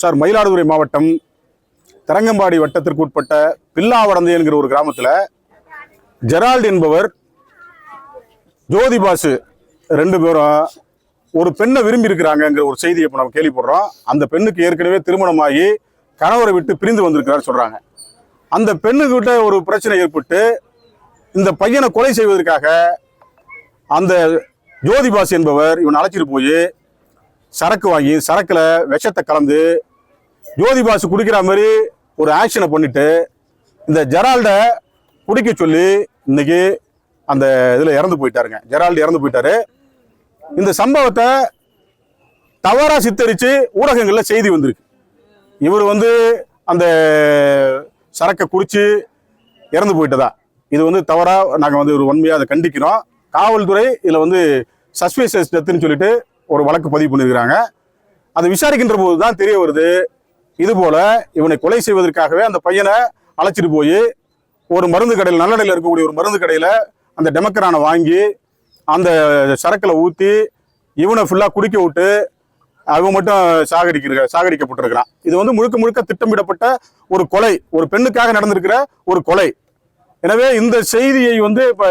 Sir, Mayiladuthurai மாவட்டம் தரங்கம்பாடி வட்டத்திற்கு உட்பட்ட பில்லாவடந்தை என்கிற ஒரு கிராமத்தில் ஜெரால்டு என்பவர் ஜோதிபாசு ரெண்டு பேரும் ஒரு பெண்ணை விரும்பி இருக்கிறாங்கிற ஒரு செய்தியை இப்போ நம்ம கேள்விப்படுறோம். அந்த பெண்ணுக்கு ஏற்கனவே திருமணமாகி கணவரை விட்டு பிரிந்து வந்திருக்கிறார் சொல்றாங்க. அந்த பெண்ணுக்கிட்ட ஒரு பிரச்சனை ஏற்பட்டு இந்த பையனை கொலை செய்வதற்காக அந்த ஜோதிபாசு என்பவர் இவன் அழைச்சிட்டு போய் சரக்கு வாங்கி சரக்குல விஷத்தை கலந்து ஜோதிபாசு குடிக்கிற மாதிரி ஒரு ஆக்ஷனை பண்ணிட்டு இந்த ஜெரால்ட குடிக்க சொல்லி இன்னைக்கு அந்த இதில் இறந்து போயிட்டாருங்க. ஜெரால்டு இறந்து போயிட்டாரு. இந்த சம்பவத்தை தவறா சித்தரித்து ஊடகங்களில் செய்தி வந்திருக்கு. இவர் அந்த சரக்கை குடிச்சு இறந்து போயிட்டதா, இது தவறா நாங்கள் ஒரு வன்மையாக அதை கண்டிக்கிறோம். காவல்துறை இதில் சஸ்பீஷியஸ் டெத்துன்னு சொல்லிட்டு ஒரு வழக்கு பதிவு பண்ணியிருக்கிறாங்க. அதை விசாரிக்கின்ற போது தான் தெரிய வருது, இது போல இவனை கொலை செய்வதற்காகவே அந்த பையனை அழைச்சிட்டு போய் ஒரு மருந்து கடையில், நல்லடையில் இருக்கக்கூடிய ஒரு மருந்து கடையில் அந்த டெமக்கரானை வாங்கி அந்த சரக்கில் ஊற்றி இவனை ஃபுல்லாக குடிக்க விட்டு அவன் மட்டும் சாகடிக்கப்பட்டிருக்கிறான். இது முழுக்க முழுக்க திட்டமிடப்பட்ட ஒரு கொலை, ஒரு பெண்ணுக்காக நடந்திருக்கிற ஒரு கொலை. எனவே இந்த செய்தியை இப்போ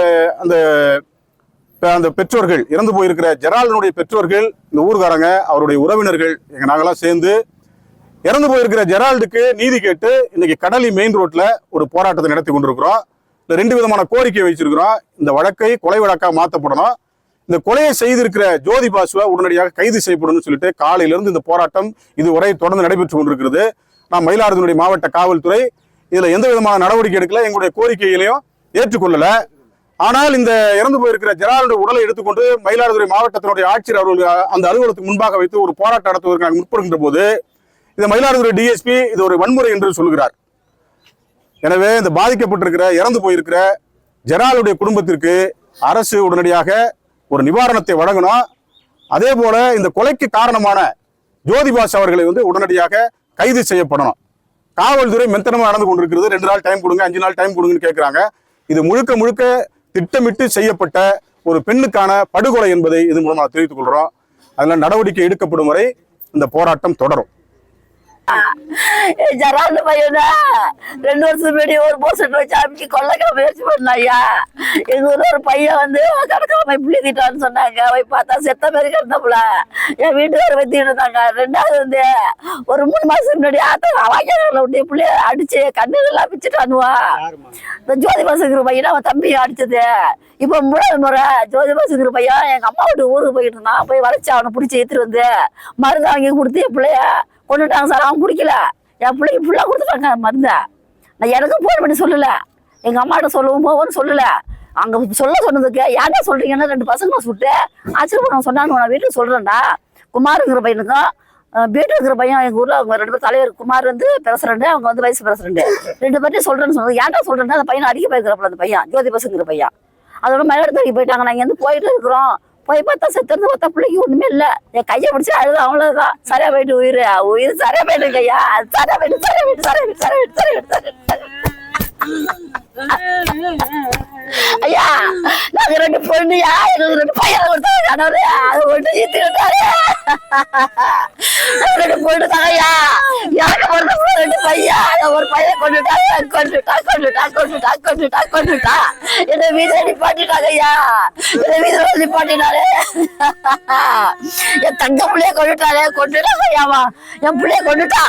அந்த பெற்றோர்கள், இறந்து போயிருக்கிற ஜெரால்டனுடைய பெற்றோர்கள், இந்த ஊர்காரங்க, அவருடைய உறவினர்கள், நாங்கெல்லாம் சேர்ந்து இறந்து போயிருக்கிற ஜெரால்டுக்கு நீதி கேட்டு இன்னைக்கு கடலி மெயின் ரோட்ல ஒரு போராட்டத்தை நடத்தி கொண்டிருக்கிறோம். இந்த 2 விதமான கோரிக்கையை வச்சிருக்கிறோம். இந்த வழக்கை கொலை வழக்காக மாற்றப்படணும், இந்த கொலையை செய்திருக்கிற ஜோதிபாசுவை உடனடியாக கைது செய்யப்படும் சொல்லிட்டு காலையிலிருந்து இந்த போராட்டம் இதுவரை தொடர்ந்து நடைபெற்று கொண்டிருக்கிறது. நான் மயிலாடுதுறை மாவட்ட காவல்துறை இதுல எந்த விதமான நடவடிக்கை எடுக்கல, எங்களுடைய கோரிக்கைகளையும் ஏற்றுக்கொள்ளல. ஆனால் இந்த இறந்து போயிருக்கிற ஜெரால்டு உடலை எடுத்துக்கொண்டு மயிலாடுதுறை மாவட்டத்தினுடைய ஆட்சியர் அவர்கள் அந்த அலுவலகத்துக்கு முன்பாக வைத்து ஒரு போராட்டம் நடத்துவதற்கு முற்படுகின்ற போது இந்த மயிலாடுதுறை டிஎஸ்பி இது ஒரு வன்முறை என்று சொல்கிறார். எனவே இந்த பாதிக்கப்பட்டிருக்கிற, இறந்து போயிருக்கிற ஜெரால்டுடைய குடும்பத்திற்கு அரசு உடனடியாக ஒரு நிவாரணத்தை வழங்கணும். அதே போல இந்த கொலைக்கு காரணமான ஜோதிபாசு அவர்களை உடனடியாக கைது செய்யப்படணும். காவல்துறை மெத்தனமா நடந்து கொண்டிருக்கிறது. 2 நாள் டைம் கொடுங்க, 5 நாள் டைம் கொடுங்கன்னு கேட்கிறாங்க. இது முழுக்க முழுக்க திட்டமிட்டு செய்யப்பட்ட ஒரு பெண்ணுக்கான படுகொலை என்பதை இது மூலமாக தெரிவித்துக் கொள்றோம். அதனால நடவடிக்கை எடுக்கப்படும் வரை இந்த போராட்டம் தொடரும். ஜெரால்டு பையனா 2 வருஷத்துக்கு முன்னாடி ஒரு போஸ்ட் வச்சு அமைச்சு கொள்ளைக்க முயற்சி பண்ணாயா. எங்க ஊர்ல ஒரு பையன் கடற்கரை புள்ளிட்டான்னு சொன்னாங்க. போய் பார்த்தா செத்த மாதிரி கிடந்தப்புல என் வீட்டுக்கார வத்திட்டு இருந்தாங்க. 2வது ஒரு 3 மாசத்துக்கு முன்னாடி வாய்க்கால விட்டு புள்ளைய அடிச்சு கண்ணுலாம் பிச்சுட்டானுவா. இந்த ஜோதிபாசுங்கிற பையனை அவன் தம்பி அடிச்சது. இப்ப 3வது முறை ஜோதிபாசுங்கிற பையன் எங்க அம்மா வீட்டு ஊருக்கு போயிட்டு இருந்தான். போய் வளைச்சு அவனை பிடிச்சி ஏத்துட்டு மருந்து வாங்கி கொடுத்து என் பிள்ளைய கொண்டுட்டாங்க சார். அவன் குடிக்கல, என் பிள்ளைக்கு ஃபுல்லாக கொடுத்துட்டாங்க மருந்த. நான் எனக்கும் போன் பண்ணி சொல்லல, எங்க அம்மாட்ட சொல்லவும் போவோன்னு சொல்லல. அங்க சொன்னதுக்கு யார்டா சொல்றீங்கன்னா 2 பசங்க சுட்டு ஆச்சரியப்பட சொன்னான்னு நான் வீட்டுக்கு சொல்றேன்டா. குமாருங்கிற பையனுக்கும் வீட்டு இருக்கிற பையன் எங்க ஊர்ல அவங்க 2 பேர் தலைவர். குமார் பிரசிடண்ட், அவங்க வைஸ் பிரசிடண்ட். 2 பேர்ட்டையும் சொல்றேன்னு சொன்னது. யார்டா சொல்றேன்னா அந்த பையனை அடிக்க போயிருக்கிறப்பல அந்த பையன் ஜோதிபாசுங்கிற பையன். அதோட மயிலாடுதுறைக்கு போயிட்டாங்க. நாங்க போயிட்டு இருக்கிறோம். போய் பார்த்தா செத்துறது பார்த்தா பிள்ளைக்கு ஒண்ணுமே இல்லை. என் கையை பிடிச்சி அழுது அவ்வளவுதான். சரியா போயிட்டு உயிர் சரியா போயிட்டு ஐயா. சரியா போயிட்டு ஐயா. நாங்க 2 பொண்ணுயா, எங்களுக்கு 2 பையன் கொடுத்தாங்க. அதை ஒன்று ஈத்துக்கிட்டாரு. 2 பொண்ணு தாங்கய்யா. எனக்கு பிறந்த 2 பையன். ஒரு பையன் கொண்டுட்டா. என்ன வீட்டுல நிப்பாட்டிட்டாங்க ஐயா. என்ன வீட்டுல நிப்பாட்டினாரு. என் தங்க பிள்ளைய கொண்டுட்டாரு. கொண்டுட்டாங்க ஐயாவா. என் பிள்ளைய கொண்டுட்டா.